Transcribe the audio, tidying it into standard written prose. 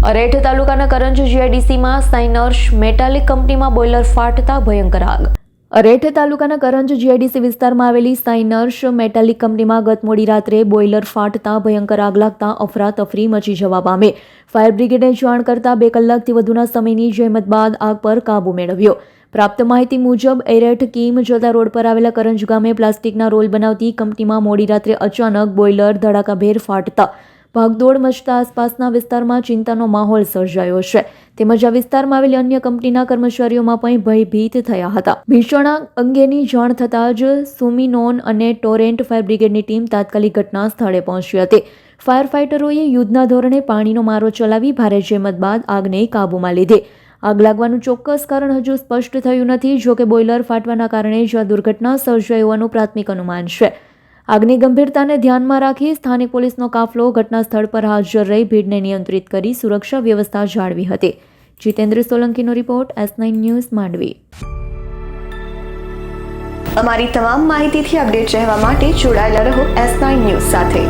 અરેઠ તાલુકાના કરંજ જીઆઈડીસીમાં સાઇનર્સ મેટાલિક કંપનીમાં બોઇલર ફાટતા ભયંકર આગ. અરેઠ તાલુકાના કરંજ જીઆઈડીસી વિસ્તારમાં આવેલી સાઇનર્સ મેટાલિક કંપનીમાં ગત મોડી રાત્રે બોઇલર ફાટતા ભયંકર આગ લાગતા અફરાતફરી મચી જવા પામી. ફાયર બ્રિગેડે જાણ કરતા 2 કલાકથી વધુના સમયની જહેમત બાદ આગ પર કાબુ મેળવ્યો. પ્રાપ્ત માહિતી મુજબ એરેઠ કીમ જતા રોડ પર આવેલા કરંજ ગામે પ્લાસ્ટિકના રોલ બનાવતી કંપનીમાં મોડી રાત્રે અચાનક બોઇલર ધડાકાભેર ફાટતા ભાગદોડ મચતા આસપાસના વિસ્તારમાં ચિંતાનો માહોલ સર્જાયો છે. તેમજ આ વિસ્તારમાં આવેલી અન્ય કંપનીના કર્મચારીઓમાં પણ ભયભીત થયા હતા. ભીષણ આગ અંગેની જાણ થતાં જ સુમિનોન અને ટોરેન્ટ ફાયર બ્રિગેડની ટીમ તાત્કાલિક ઘટના સ્થળે પહોંચી હતી. ફાયર ફાઇટરોએ યુદ્ધના ધોરણે પાણીનો મારો ચલાવી ભારે જહેમત બાદ આગને કાબૂમાં લીધી. આગ લાગવાનું ચોક્કસ કારણ હજુ સ્પષ્ટ થયું નથી. જોકે બોઇલર ફાટવાના કારણે જ આ દુર્ઘટના સર્જાઈ હોવાનું પ્રાથમિક અનુમાન છે. આગની ગંભીરતાને ધ્યાનમાં રાખી સ્થાનિક પોલીસનો કાફલો ઘટના સ્થળ પર હાજર રહી ભીડને નિયંત્રિત કરી સુરક્ષા વ્યવસ્થા જાળવી હતી. જીતેન્દ્ર સોલંકીનો રિપોર્ટ, S9 ન્યૂઝ, માંડવી. અમારી તમામ માહિતીથી અપડેટ રહેવા માટે જોડાયેલા રહો S9 ન્યૂઝ સાથે.